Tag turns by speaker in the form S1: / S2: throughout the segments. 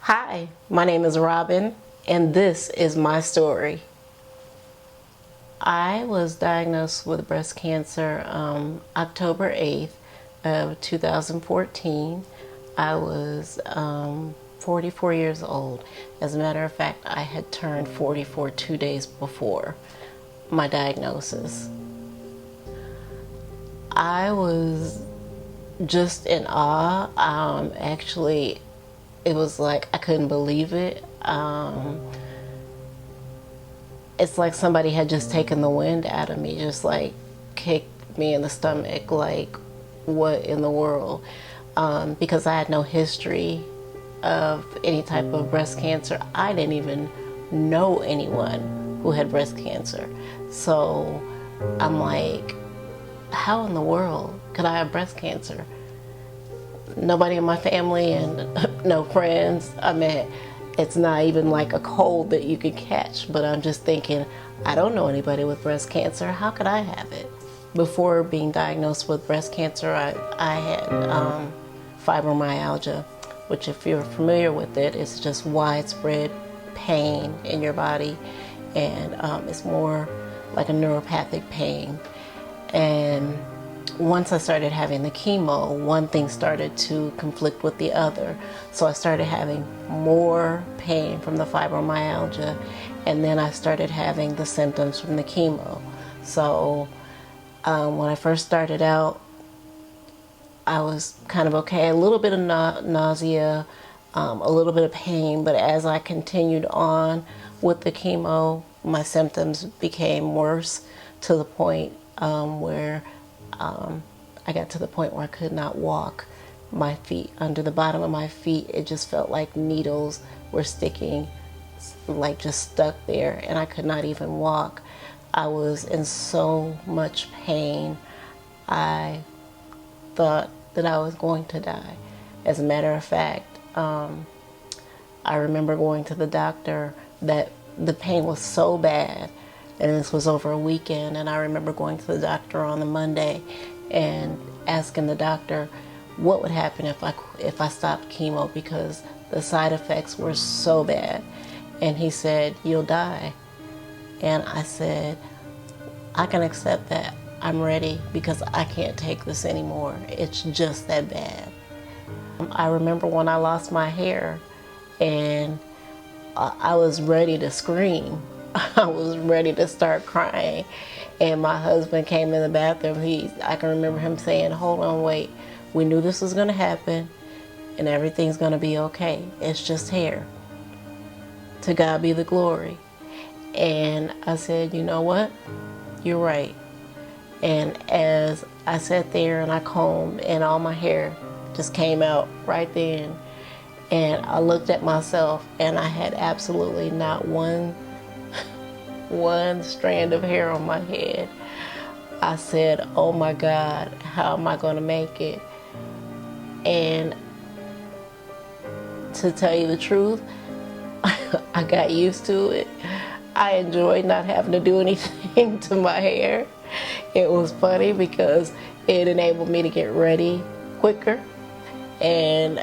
S1: Hi, my name is Robin, and this is my story. I was diagnosed with breast cancer October 8th of 2014. I was 44 years old. As a matter of fact, I had turned 44 2 days before my diagnosis. I was just in awe. Actually, it was like I couldn't believe it. It's like somebody had just taken the wind out of me, just like kicked me in the stomach, like, what in the world? Because I had no history of any type of breast cancer. I didn't even know anyone who had breast cancer. So I'm like, how in the world could I have breast cancer? Nobody in my family and no friends. I mean, it's not even like a cold that you could catch, but I'm just thinking, I don't know anybody with breast cancer. How could I have it? Before being diagnosed with breast cancer, I had fibromyalgia, which, if you're familiar with it, is just widespread pain in your body, and it's more like a neuropathic pain. And once I started having the chemo, one thing started to conflict with the other. So I started having more pain from the fibromyalgia, and then I started having the symptoms from the chemo. So when I first started out, I was kind of okay, a little bit of nausea, a little bit of pain, but as I continued on with the chemo, my symptoms became worse to the point where I got to the point where I could not walk. My feet, under the bottom of my feet, it just felt like needles were sticking, like just stuck there, and I could not even walk. I was in so much pain. I thought that I was going to die. As a matter of fact, I remember going to the doctor, that the pain was so bad, and this was over a weekend, and I remember going to the doctor on the Monday and asking the doctor what would happen if I stopped chemo, because the side effects were so bad. And he said, "You'll die." And I said, "I can accept that. I'm ready, because I can't take this anymore. It's just that bad." I remember when I lost my hair, and I was ready to scream. I was ready to start crying, and my husband came in the bathroom. I can remember him saying, "Hold on, wait. We knew this was going to happen, and everything's going to be okay. It's just hair. To God be the glory." And I said, "You know what? You're right." And as I sat there and I combed, and all my hair just came out right then, and I looked at myself, and I had absolutely not one strand of hair on my head. I said, "Oh my God, how am I going to make it?" And to tell you the truth, I got used to it. I enjoyed not having to do anything to my hair. It was funny because it enabled me to get ready quicker. And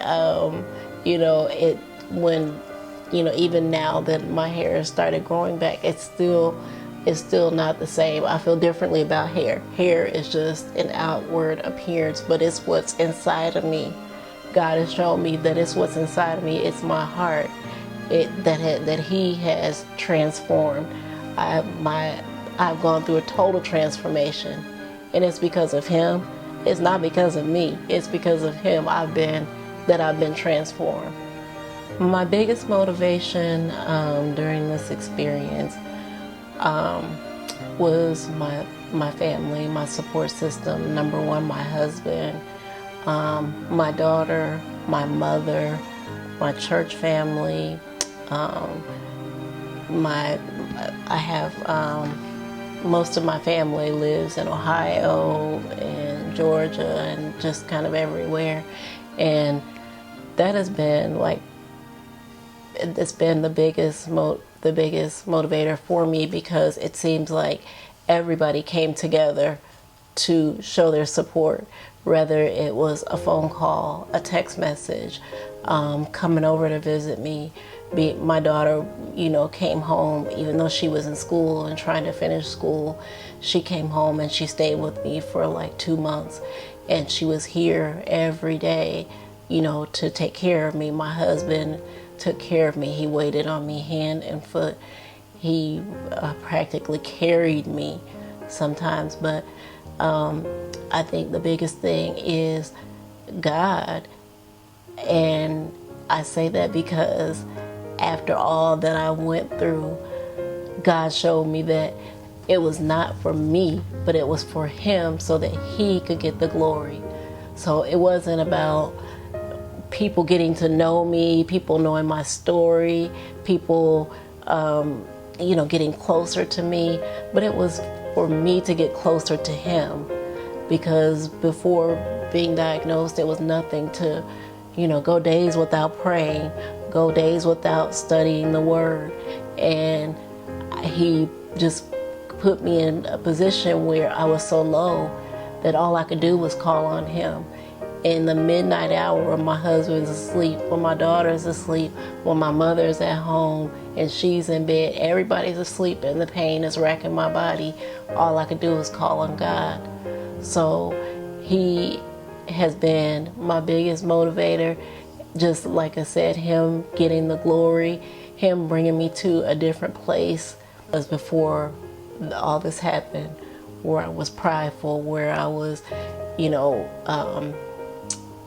S1: even now that my hair has started growing back, it's still not the same. I feel differently about hair. Hair is just an outward appearance, but it's what's inside of me. God has shown me that it's what's inside of me. It's my heart. That He has transformed. I've gone through a total transformation, and it's because of Him. It's not because of me. It's because of Him I've been transformed. My biggest motivation during this experience was my family, my support system. Number one, my husband, my daughter, my mother, my church family. I have most of my family lives in Ohio and Georgia and just kind of everywhere, and that has been it's been the biggest motivator for me, because it seems like everybody came together to show their support, whether it was a phone call, a text message, coming over to visit me. My daughter, came home, even though she was in school and trying to finish school. She came home and she stayed with me for like 2 months, and she was here every day, to take care of me. My husband took care of me. He waited on me hand and foot. He practically carried me sometimes, but I think the biggest thing is God. And I say that because after all that I went through, God showed me that it was not for me, but it was for Him, so that He could get the glory. So it wasn't about people getting to know me, people knowing my story, people getting closer to me, but it was for me to get closer to Him. Because before being diagnosed, there was nothing to, go days without praying, go days without studying the Word. And He just put me in a position where I was so low that all I could do was call on Him. In the midnight hour when my husband's asleep, when my daughter's asleep, when my mother's at home and she's in bed, everybody's asleep and the pain is racking my body, all I could do is call on God. So He has been my biggest motivator. Just like I said, Him getting the glory, Him bringing me to a different place. As before all this happened, where I was prideful, where I was,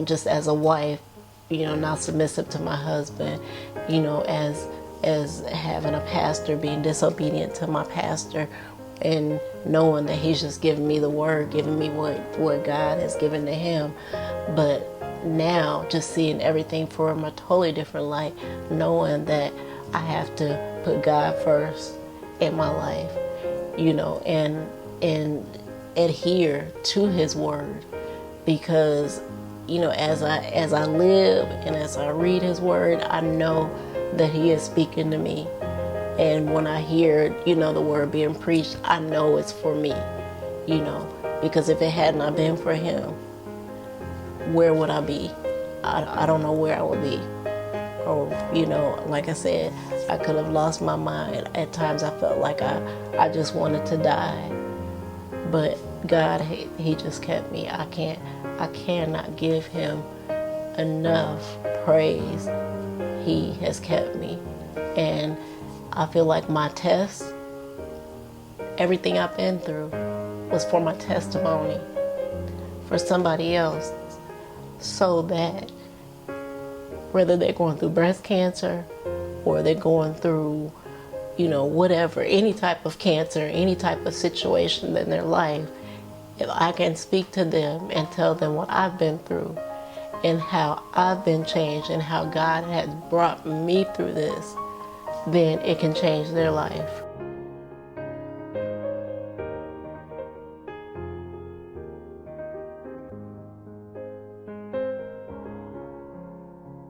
S1: just as a wife, not submissive to my husband, as having a pastor, being disobedient to my pastor, and knowing that He's just giving me the Word, giving me what God has given to Him. But now just seeing everything from a totally different light, knowing that I have to put God first in my life, and adhere to His Word. Because as I live and as I read His Word, I know that He is speaking to me. And when I hear, the Word being preached, I know it's for me, because if it had not been for Him, where would I be? I don't know where I would be. Or, like I said, I could have lost my mind. At times I felt like I just wanted to die. But God, He just kept me. I cannot give Him enough praise. He has kept me. And I feel like my test, everything I've been through, was for my testimony, for somebody else, so that whether they're going through breast cancer or they're going through, whatever, any type of cancer, any type of situation in their life, if I can speak to them and tell them what I've been through and how I've been changed and how God has brought me through this, then it can change their life.